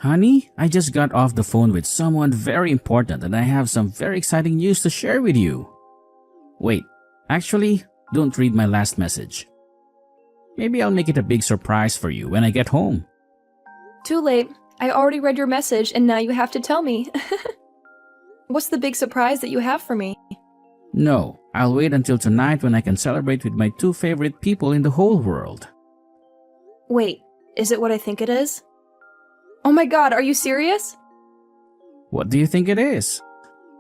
Honey, I just got off the phone with someone very important and I have some very exciting news to share with you. Wait, actually, don't read my last message. Maybe I'll make it a big surprise for you when I get home. Too late. I already read your message and now you have to tell me. What's the big surprise that you have for me? No, I'll wait until tonight when I can celebrate with my two favorite people in the whole world. Wait, is it what I think it is? Oh my god, are you serious? What do you think it is?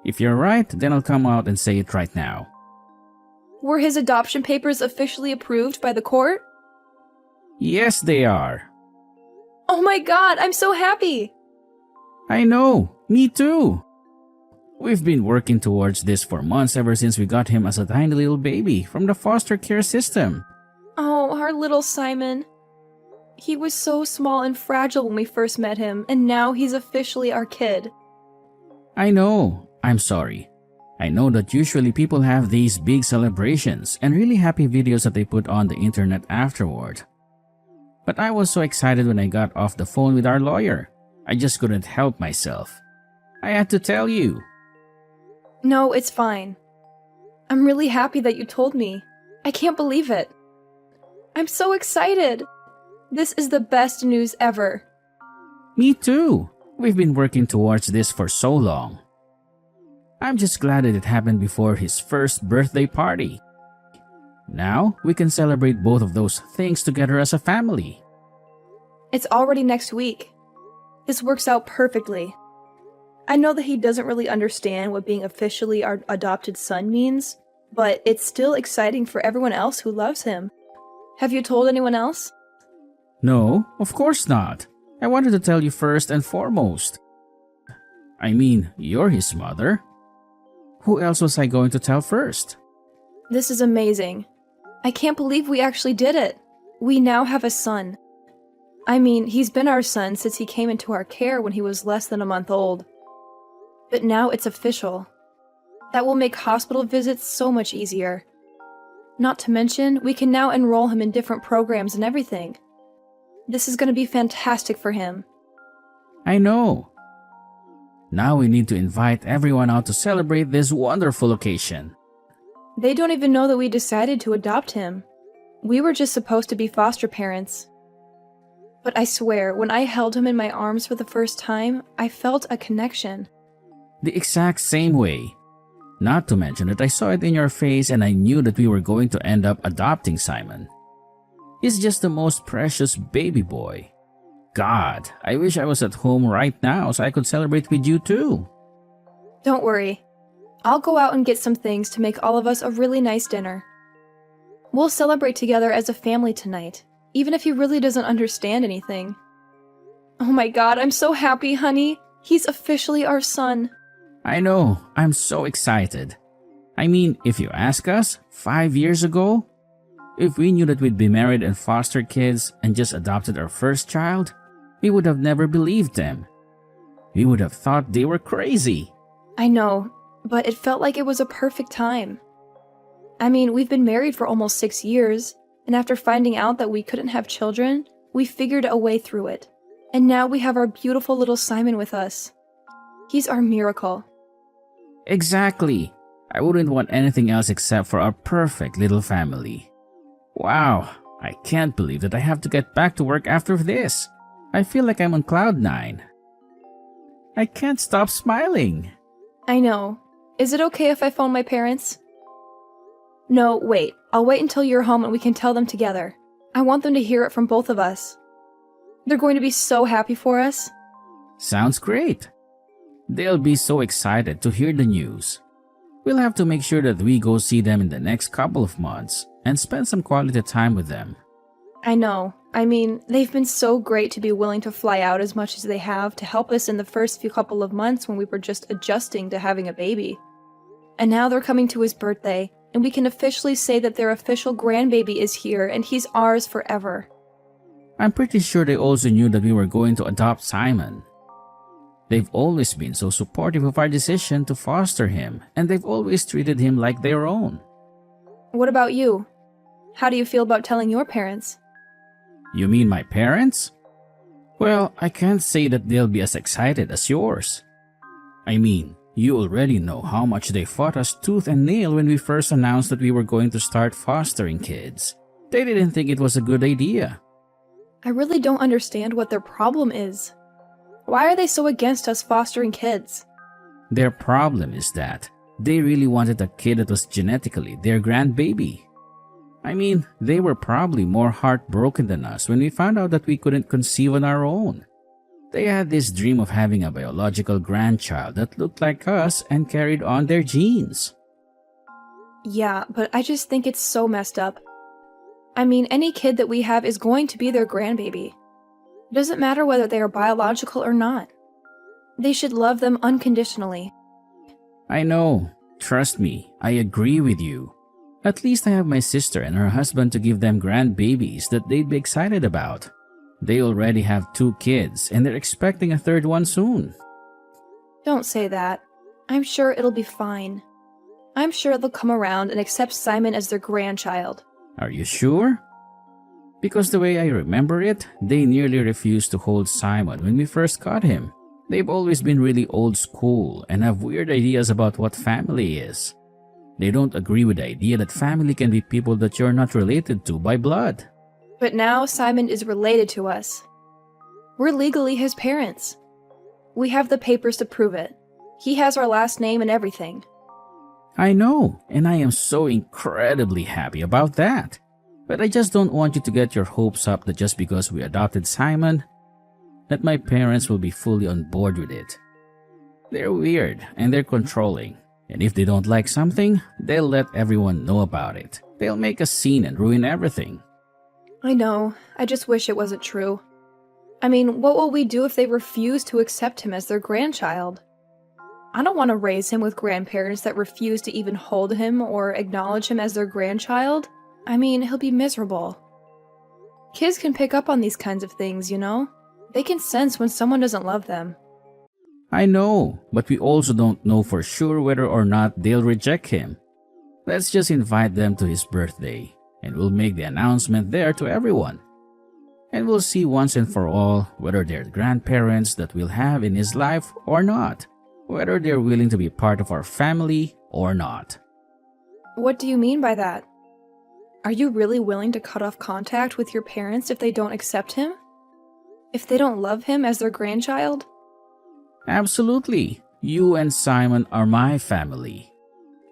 If you're right, then I'll come out and say it right now. Were his adoption papers officially approved by the court? Yes, they are. Oh my god, I'm so happy! I know, me too. We've been working towards this for months ever since we got him as a tiny little baby from the foster care system. Oh, our little Simon. He was so small and fragile when we first met him, and now he's officially our kid. I know, I'm sorry. I know that usually people have these big celebrations and really happy videos that they put on the internet afterward. But I was so excited when I got off the phone with our lawyer. I just couldn't help myself. I had to tell you. No, it's fine. I'm really happy that you told me. I can't believe it. I'm so excited. This is the best news ever. Me too. We've been working towards this for so long. I'm just glad that it happened before his first birthday party. Now, we can celebrate both of those things together as a family. It's already next week. This works out perfectly. I know that he doesn't really understand what being officially our adopted son means, but it's still exciting for everyone else who loves him. Have you told anyone else? No, of course not. I wanted to tell you first and foremost. I mean, you're his mother. Who else was I going to tell first? This is amazing. I can't believe we actually did it. We now have a son. I mean, he's been our son since he came into our care when he was less than a month old. But now it's official. That will make hospital visits so much easier. Not to mention, we can now enroll him in different programs and everything. This is going to be fantastic for him. I know. Now we need to invite everyone out to celebrate this wonderful occasion. They don't even know that we decided to adopt him. We were just supposed to be foster parents. But I swear, when I held him in my arms for the first time, I felt a connection. The exact same way. Not to mention that I saw it in your face and I knew that we were going to end up adopting Simon. He's just the most precious baby boy. God, I wish I was at home right now so I could celebrate with you too. Don't worry. I'll go out and get some things to make all of us a really nice dinner. We'll celebrate together as a family tonight, even if he really doesn't understand anything. Oh my god, I'm so happy, honey. He's officially our son. I know, I'm so excited. I mean, if you ask us, 5 years ago, if we knew that we'd be married and foster kids and just adopted our first child, we would have never believed them. We would have thought they were crazy. I know, but it felt like it was a perfect time. I mean, we've been married for almost 6 years, and after finding out that we couldn't have children, we figured a way through it. And now we have our beautiful little Simon with us. He's our miracle. Exactly. I wouldn't want anything else except for our perfect little family. Wow, I can't believe that I have to get back to work after this. I feel like I'm on cloud 9. I can't stop smiling. I know. Is it okay if I phone my parents? No, wait. I'll wait until you're home and we can tell them together. I want them to hear it from both of us. They're going to be so happy for us. Sounds great. They'll be so excited to hear the news. We'll have to make sure that we go see them in the next couple of months and spend some quality time with them. I know. I mean, they've been so great to be willing to fly out as much as they have to help us in the first few couple of months when we were just adjusting to having a baby. And now they're coming to his birthday, and we can officially say that their official grandbaby is here and he's ours forever. I'm pretty sure they also knew that we were going to adopt Simon. They've always been so supportive of our decision to foster him, and they've always treated him like their own. What about you? How do you feel about telling your parents? You mean my parents? Well, I can't say that they'll be as excited as yours. I mean, you already know how much they fought us tooth and nail when we first announced that we were going to start fostering kids. They didn't think it was a good idea. I really don't understand what their problem is. Why are they so against us fostering kids? Their problem is that they really wanted a kid that was genetically their grandbaby. I mean, they were probably more heartbroken than us when we found out that we couldn't conceive on our own. They had this dream of having a biological grandchild that looked like us and carried on their genes. Yeah, but I just think it's so messed up. I mean, any kid that we have is going to be their grandbaby. It doesn't matter whether they are biological or not. They should love them unconditionally. I know. Trust me, I agree with you. At least I have my sister and her husband to give them grandbabies that they'd be excited about. They already have 2 kids and they're expecting a 3rd one soon. Don't say that. I'm sure it'll be fine. I'm sure they'll come around and accept Simon as their grandchild. Are you sure? Because the way I remember it, they nearly refused to hold Simon when we first caught him. They've always been really old school and have weird ideas about what family is. They don't agree with the idea that family can be people that you're not related to by blood. But now Simon is related to us. We're legally his parents. We have the papers to prove it. He has our last name and everything. I know, and I am so incredibly happy about that. But I just don't want you to get your hopes up that just because we adopted Simon, that my parents will be fully on board with it. They're weird and they're controlling. And if they don't like something, they'll let everyone know about it. They'll make a scene and ruin everything. I know. I just wish it wasn't true. I mean, what will we do if they refuse to accept him as their grandchild? I don't want to raise him with grandparents that refuse to even hold him or acknowledge him as their grandchild. I mean, he'll be miserable. Kids can pick up on these kinds of things, you know? They can sense when someone doesn't love them. I know, but we also don't know for sure whether or not they'll reject him. Let's just invite them to his birthday, and we'll make the announcement there to everyone. And we'll see once and for all whether they're grandparents that we'll have in his life or not, whether they're willing to be part of our family or not. What do you mean by that? Are you really willing to cut off contact with your parents if they don't accept him? If they don't love him as their grandchild? Absolutely. You and Simon are my family.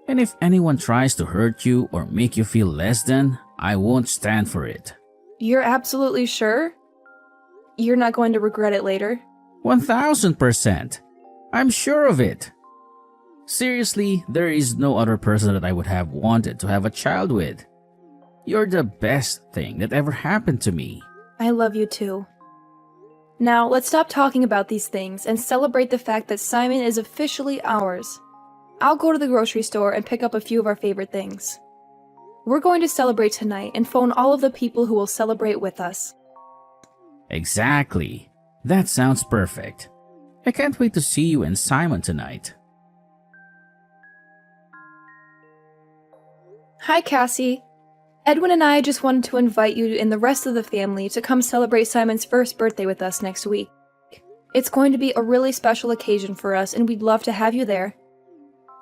And if anyone tries to hurt you or make you feel less than, I won't stand for it. You're absolutely sure? You're not going to regret it later? 1000%. I'm sure of it. Seriously, there is no other person that I would have wanted to have a child with. You're the best thing that ever happened to me. I love you too. Now, let's stop talking about these things and celebrate the fact that Simon is officially ours. I'll go to the grocery store and pick up a few of our favorite things. We're going to celebrate tonight and phone all of the people who will celebrate with us. Exactly. That sounds perfect. I can't wait to see you and Simon tonight. Hi, Cassie. Edwin and I just wanted to invite you and the rest of the family to come celebrate Simon's first birthday with us next week. It's going to be a really special occasion for us, and we'd love to have you there.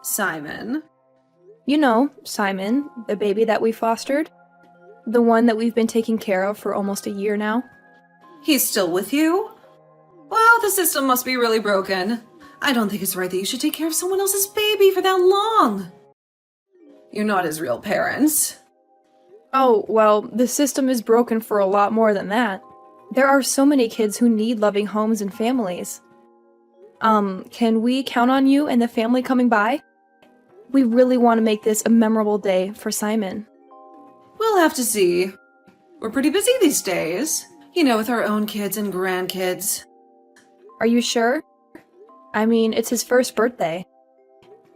Simon? You know, Simon, the baby that we fostered. The one that we've been taking care of for almost a year now. He's still with you? Wow, the system must be really broken. I don't think it's right that you should take care of someone else's baby for that long. You're not his real parents. Oh, well, the system is broken for a lot more than that. There are so many kids who need loving homes and families. Can we count on you and the family coming by? We really want to make this a memorable day for Simon. We'll have to see. We're pretty busy these days. You know, with our own kids and grandkids. Are you sure? I mean, it's his first birthday.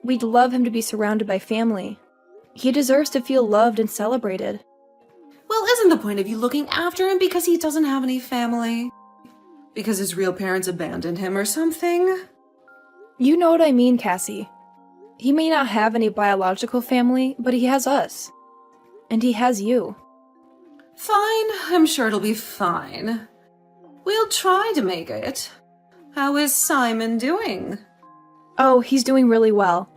We'd love him to be surrounded by family. He deserves to feel loved and celebrated. Well, isn't the point of you looking after him because he doesn't have any family? Because his real parents abandoned him or something? You know what I mean, Cassie. He may not have any biological family, but he has us. And he has you. Fine, I'm sure it'll be fine. We'll try to make it. How is Simon doing? Oh, he's doing really well.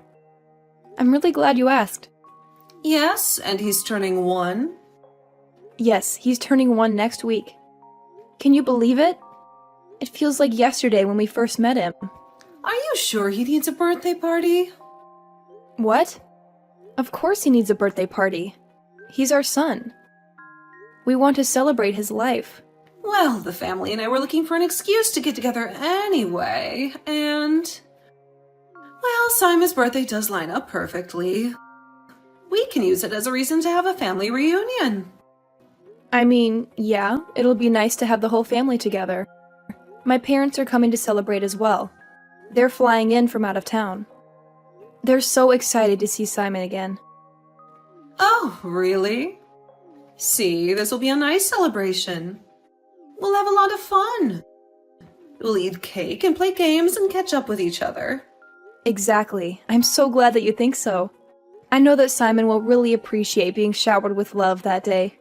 I'm really glad you asked. Yes, and he's turning 1. Yes, he's turning 1 next week. Can you believe it? It feels like yesterday when we first met him. Are you sure he needs a birthday party? What? Of course he needs a birthday party. He's our son. We want to celebrate his life. Well, the family and I were looking for an excuse to get together anyway, and... Well, Simon's birthday does line up perfectly. We can use it as a reason to have a family reunion. I mean, yeah, it'll be nice to have the whole family together. My parents are coming to celebrate as well. They're flying in from out of town. They're so excited to see Simon again. Oh, really? See, this will be a nice celebration. We'll have a lot of fun. We'll eat cake and play games and catch up with each other. Exactly. I'm so glad that you think so. I know that Simon will really appreciate being showered with love that day.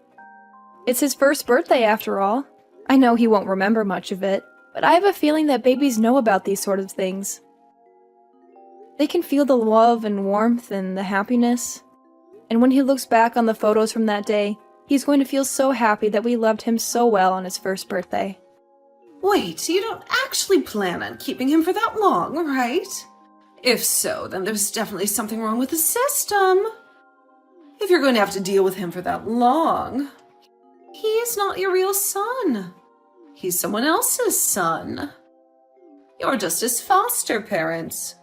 It's his first birthday after all. I know he won't remember much of it, but I have a feeling that babies know about these sort of things. They can feel the love and warmth and the happiness. And when he looks back on the photos from that day, he's going to feel so happy that we loved him so well on his first birthday. Wait, you don't actually plan on keeping him for that long, right? If so, then there's definitely something wrong with the system. If you're going to have to deal with him for that long, he's not your real son. He's someone else's son. You're just his foster parents.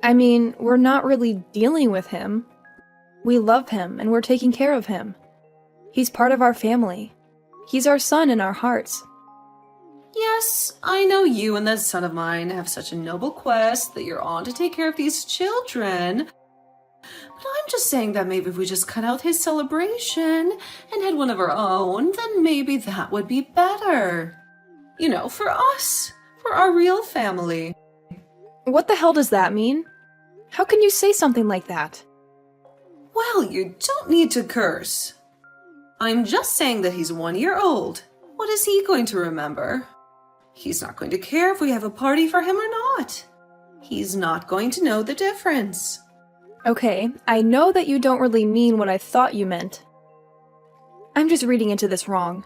I mean, we're not really dealing with him. We love him and we're taking care of him. He's part of our family. He's our son in our hearts. Yes, I know you and that son of mine have such a noble quest that you're on to take care of these children. But I'm just saying that maybe if we just cut out his celebration and had one of our own, then maybe that would be better. You know, for us, for our real family. What the hell does that mean? How can you say something like that? Well, you don't need to curse. I'm just saying that he's 1 year old. What is he going to remember? He's not going to care if we have a party for him or not. He's not going to know the difference. Okay, I know that you don't really mean what I thought you meant. I'm just reading into this wrong.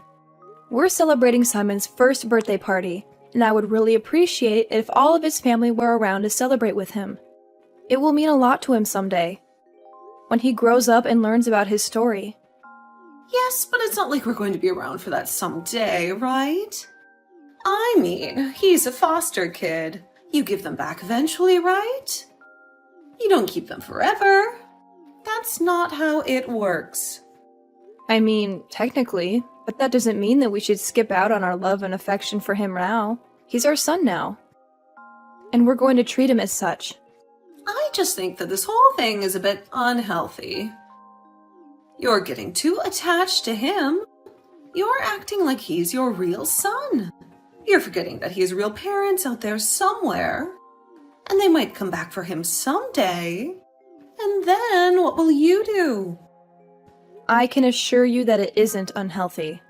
We're celebrating Simon's first birthday party, and I would really appreciate it if all of his family were around to celebrate with him. It will mean a lot to him someday, when he grows up and learns about his story. Yes, but it's not like we're going to be around for that someday, right? I mean, he's a foster kid. You give them back eventually, right? You don't keep them forever. That's not how it works. I mean, technically, but that doesn't mean that we should skip out on our love and affection for him now. He's our son now. And we're going to treat him as such. I just think that this whole thing is a bit unhealthy. You're getting too attached to him. You're acting like he's your real son. You're forgetting that he has real parents out there somewhere. And they might come back for him someday. And then what will you do? I can assure you that it isn't unhealthy.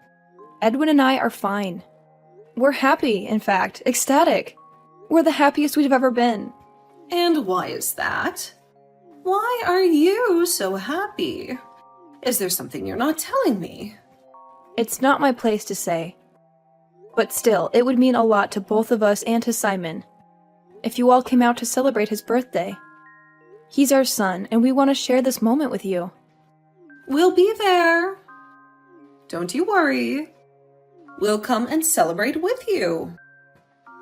Edwin and I are fine. We're happy, in fact, ecstatic. We're the happiest we've ever been. And why is that? Why are you so happy? Is there something you're not telling me? It's not my place to say. But still, it would mean a lot to both of us and to Simon if you all came out to celebrate his birthday. He's our son, and we want to share this moment with you. We'll be there. Don't you worry. We'll come and celebrate with you.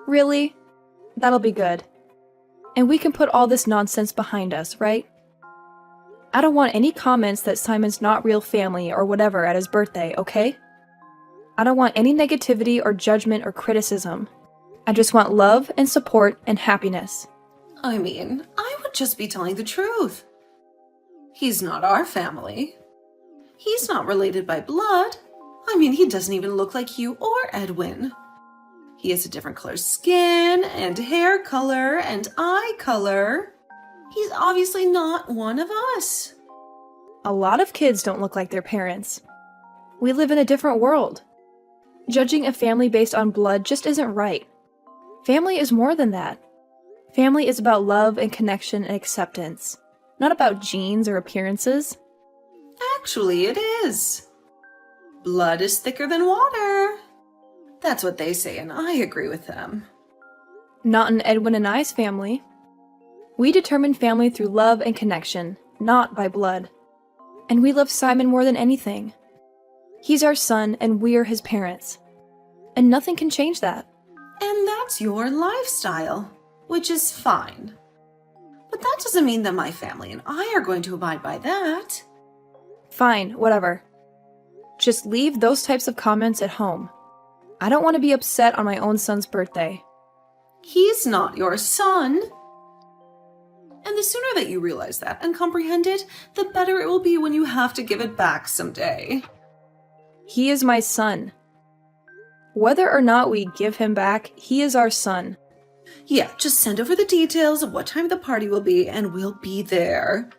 Really? That'll be good. And we can put all this nonsense behind us, right? I don't want any comments that Simon's not real family or whatever at his birthday, okay? I don't want any negativity or judgment or criticism. I just want love and support and happiness. I mean, I would just be telling the truth. He's not our family. He's not related by blood. I mean, he doesn't even look like you or Edwin. He has a different color skin and hair color and eye color. He's obviously not one of us. A lot of kids don't look like their parents. We live in a different world. Judging a family based on blood just isn't right. Family is more than that. Family is about love and connection and acceptance, not about genes or appearances. Actually, it is. Blood is thicker than water. That's what they say, and I agree with them. Not in Edwin and I's family. We determine family through love and connection, not by blood. And we love Simon more than anything. He's our son, and we're his parents. And nothing can change that. And that's your lifestyle, which is fine. But that doesn't mean that my family and I are going to abide by that. Fine, whatever. Just leave those types of comments at home. I don't want to be upset on my own son's birthday. He's not your son. And the sooner that you realize that and comprehend it, the better it will be when you have to give it back someday. He is my son. Whether or not we give him back, he is our son. Yeah, just send over the details of what time the party will be and we'll be there.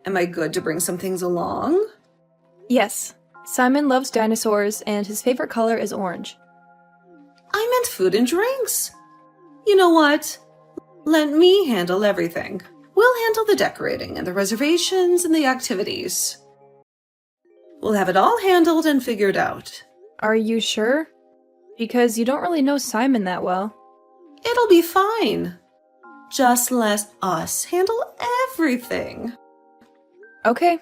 Am I good to bring some things along? Yes, Simon loves dinosaurs and his favorite color is orange. I meant food and drinks. You know what? Let me handle everything. We'll handle the decorating and the reservations and the activities. We'll have it all handled and figured out. Are you sure? Because you don't really know Simon that well. It'll be fine. Just let us handle everything. Okay.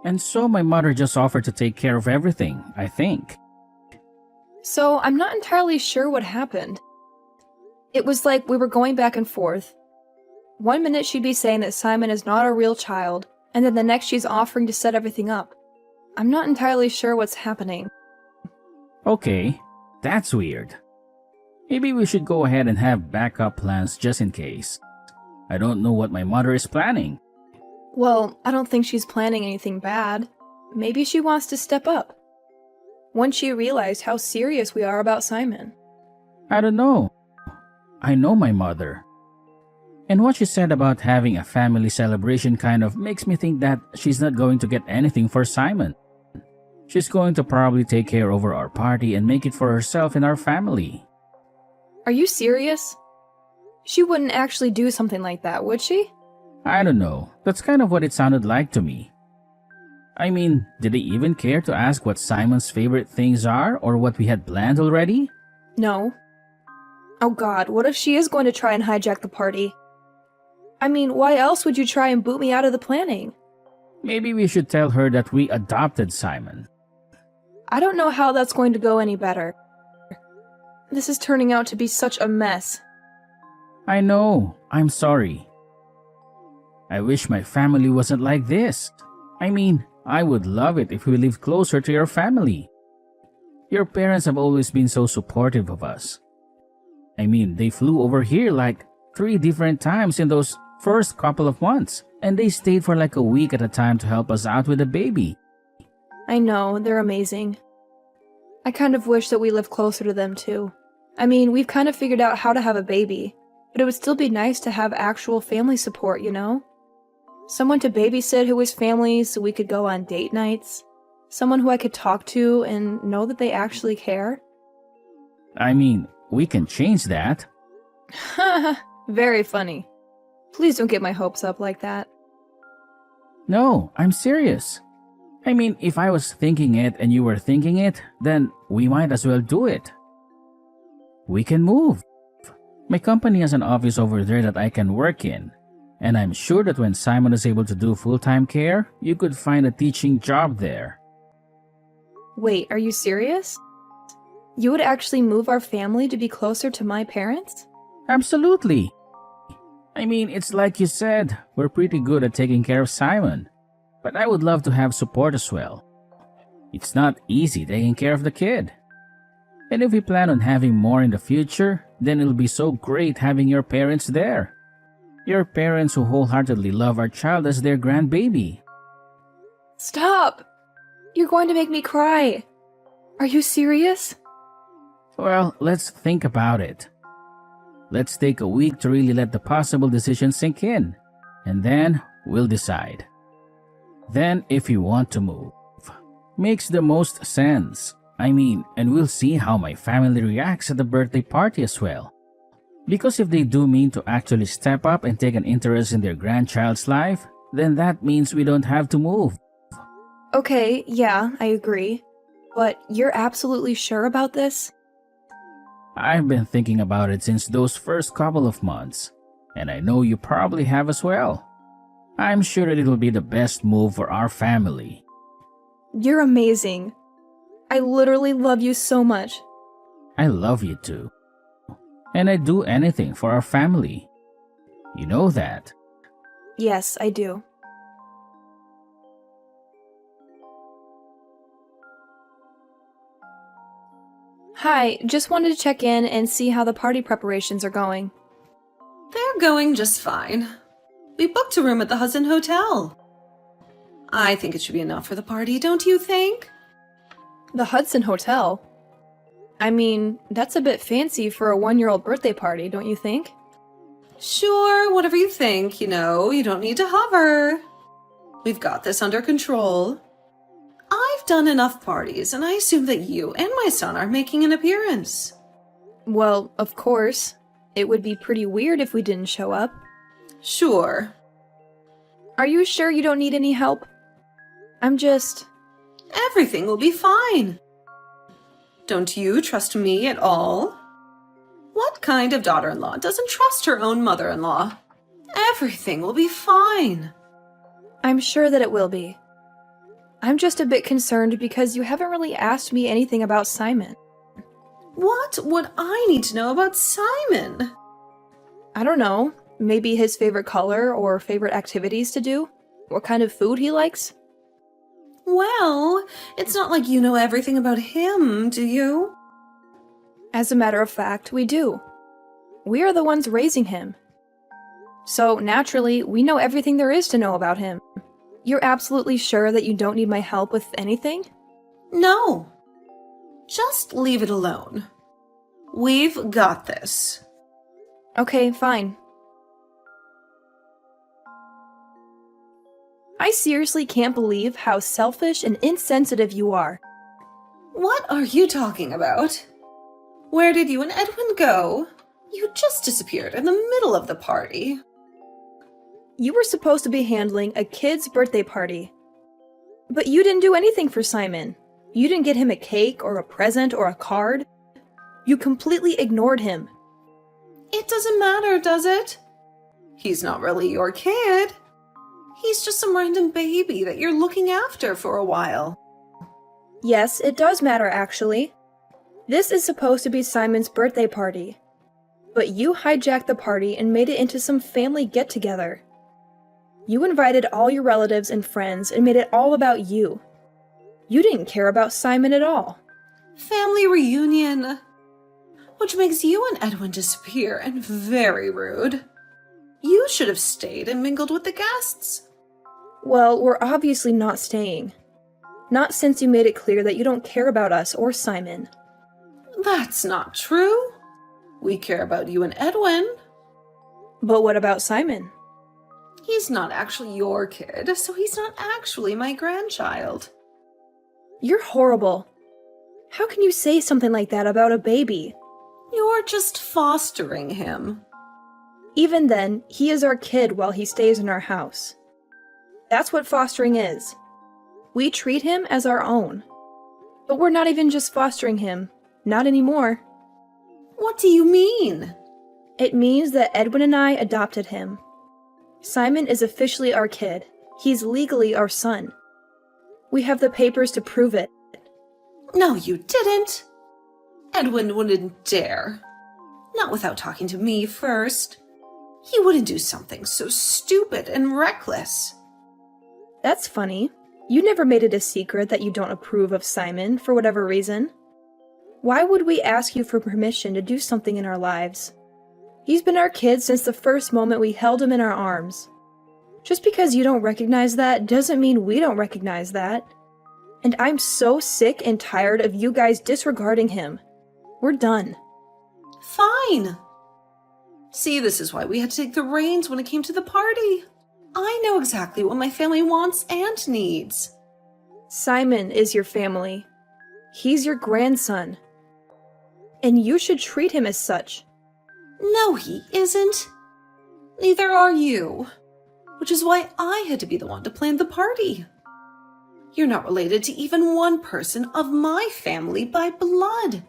And so my mother just offered to take care of everything, I think. So I'm not entirely sure what happened. It was like we were going back and forth. One minute she'd be saying that Simon is not a real child, and then the next she's offering to set everything up. I'm not entirely sure what's happening. Okay, that's weird. Maybe we should go ahead and have backup plans just in case. I don't know what my mother is planning. Well, I don't think she's planning anything bad. Maybe she wants to step up. Once she realized how serious we are about Simon. I don't know. I know my mother. And what she said about having a family celebration kind of makes me think that she's not going to get anything for Simon. She's going to probably take care over our party and make it for herself and our family. Are you serious? She wouldn't actually do something like that, would she? I don't know. That's kind of what it sounded like to me. I mean, did they even care to ask what Simon's favorite things are or what we had planned already? No. Oh god, what if she is going to try and hijack the party? I mean, why else would you try and boot me out of the planning? Maybe we should tell her that we adopted Simon. I don't know how that's going to go any better. This is turning out to be such a mess. I know. I'm sorry. I wish my family wasn't like this. I mean, I would love it if we lived closer to your family. Your parents have always been so supportive of us. I mean, they flew over here like 3 different times in those first couple of months, and they stayed for like a week at a time to help us out with the baby. I know, they're amazing. I kind of wish that we lived closer to them too. I mean, we've kind of figured out how to have a baby, but it would still be nice to have actual family support, you know? Someone to babysit who was family so we could go on date nights. Someone who I could talk to and know that they actually care. I mean, we can change that. Very funny. Please don't get my hopes up like that. No, I'm serious. I mean, if I was thinking it and you were thinking it, then we might as well do it. We can move. My company has an office over there that I can work in. And I'm sure that when Simon is able to do full-time care, you could find a teaching job there. Wait, are you serious? You would actually move our family to be closer to my parents? Absolutely. I mean, it's like you said, we're pretty good at taking care of Simon. But I would love to have support as well. It's not easy taking care of the kid. And if we plan on having more in the future, then it'll be so great having your parents there. Your parents who wholeheartedly love our child as their grandbaby. Stop! You're going to make me cry. Are you serious? Well, let's think about it. Let's take a week to really let the possible decision sink in, and then we'll decide. Then if you want to move. Makes the most sense. I mean, and we'll see how my family reacts at the birthday party as well. Because if they do mean to actually step up and take an interest in their grandchild's life, then that means we don't have to move. Okay, yeah, I agree. But you're absolutely sure about this? I've been thinking about it since those first couple of months, and I know you probably have as well. I'm sure that it'll be the best move for our family. You're amazing. I literally love you so much. I love you too. And I'd do anything for our family. You know that. Yes, I do. Hi, just wanted to check in and see how the party preparations are going. They're going just fine. We booked a room at the Hudson Hotel. I think it should be enough for the party, don't you think? The Hudson Hotel? I mean, that's a bit fancy for a 1-year-old birthday party, don't you think? Sure, whatever you think, you don't need to hover. We've got this under control. I've done enough parties, and I assume that you and my son are making an appearance. Well, of course. It would be pretty weird if we didn't show up. Sure. Are you sure you don't need any help? Everything will be fine. Don't you trust me at all? What kind of daughter-in-law doesn't trust her own mother-in-law? Everything will be fine. I'm sure that it will be. I'm just a bit concerned because you haven't really asked me anything about Simon. What would I need to know about Simon? I don't know. Maybe his favorite color or favorite activities to do? What kind of food he likes? Well, it's not like you know everything about him, do you? As a matter of fact, we do. We are the ones raising him. So, naturally, we know everything there is to know about him. You're absolutely sure that you don't need my help with anything? No. Just leave it alone. We've got this. Okay, fine. I seriously can't believe how selfish and insensitive you are. What are you talking about? Where did you and Edwin go? You just disappeared in the middle of the party. You were supposed to be handling a kid's birthday party. But you didn't do anything for Simon. You didn't get him a cake or a present or a card. You completely ignored him. It doesn't matter, does it? He's not really your kid. He's just some random baby that you're looking after for a while. Yes, it does matter, actually. This is supposed to be Simon's birthday party. But you hijacked the party and made it into some family get-together. You invited all your relatives and friends and made it all about you. You didn't care about Simon at all. Family reunion. Which makes you and Edwin disappear and very rude. You should have stayed and mingled with the guests. Well, we're obviously not staying. Not since you made it clear that you don't care about us or Simon. That's not true. We care about you and Edwin. But what about Simon? He's not actually your kid, so he's not actually my grandchild. You're horrible. How can you say something like that about a baby? You're just fostering him. Even then, he is our kid while he stays in our house. That's what fostering is. We treat him as our own. But we're not even just fostering him. Not anymore. What do you mean? It means that Edwin and I adopted him. Simon is officially our kid. He's legally our son. We have the papers to prove it. No, you didn't. Edwin wouldn't dare. Not without talking to me first. He wouldn't do something so stupid and reckless. That's funny. You never made it a secret that you don't approve of Simon for whatever reason. Why would we ask you for permission to do something in our lives? He's been our kid since the first moment we held him in our arms. Just because you don't recognize that doesn't mean we don't recognize that. And I'm so sick and tired of you guys disregarding him. We're done. Fine. See, this is why we had to take the reins when it came to the party. I know exactly what my family wants and needs. Simon is your family. He's your grandson. And you should treat him as such. No, he isn't. Neither are you. Which is why I had to be the one to plan the party. You're not related to even one person of my family by blood.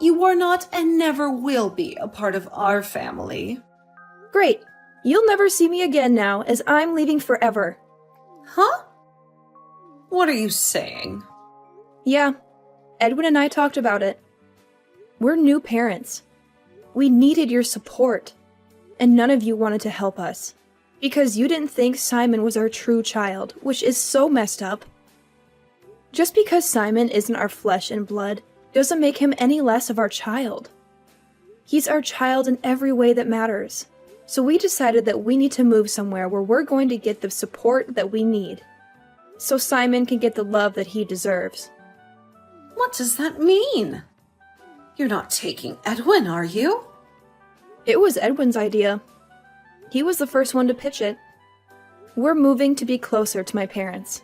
You are not and never will be a part of our family. Great. You'll never see me again now, as I'm leaving forever. Huh? What are you saying? Yeah, Edwin and I talked about it. We're new parents. We needed your support, and none of you wanted to help us. Because you didn't think Simon was our true child, which is so messed up. Just because Simon isn't our flesh and blood doesn't make him any less of our child. He's our child in every way that matters. So we decided that we need to move somewhere where we're going to get the support that we need, so Simon can get the love that he deserves. What does that mean? You're not taking Edwin, are you? It was Edwin's idea. He was the first one to pitch it. We're moving to be closer to my parents.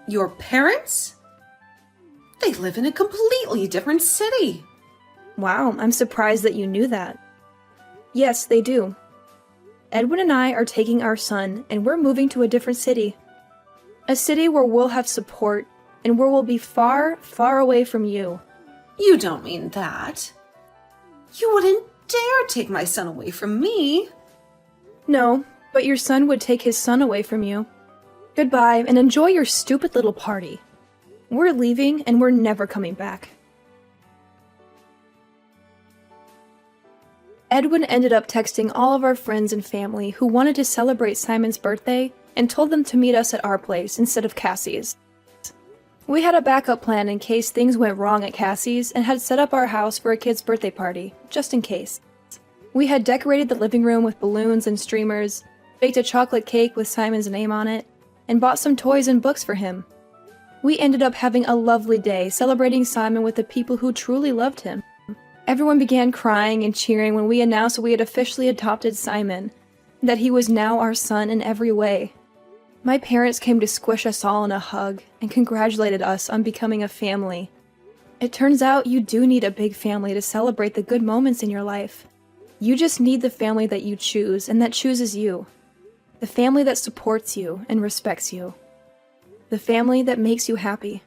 Your parents? They live in a completely different city. Wow, I'm surprised that you knew that. Yes, they do. Edwin and I are taking our son, and we're moving to a different city. A city where we'll have support, and where we'll be far, far away from you. You don't mean that. You wouldn't dare take my son away from me. No, but your son would take his son away from you. Goodbye, and enjoy your stupid little party. We're leaving, and we're never coming back. Edwin ended up texting all of our friends and family who wanted to celebrate Simon's birthday and told them to meet us at our place instead of Cassie's. We had a backup plan in case things went wrong at Cassie's and had set up our house for a kid's birthday party, just in case. We had decorated the living room with balloons and streamers, baked a chocolate cake with Simon's name on it, and bought some toys and books for him. We ended up having a lovely day celebrating Simon with the people who truly loved him. Everyone began crying and cheering when we announced we had officially adopted Simon, that he was now our son in every way. My parents came to squish us all in a hug and congratulated us on becoming a family. It turns out you do need a big family to celebrate the good moments in your life. You just need the family that you choose and that chooses you. The family that supports you and respects you. The family that makes you happy.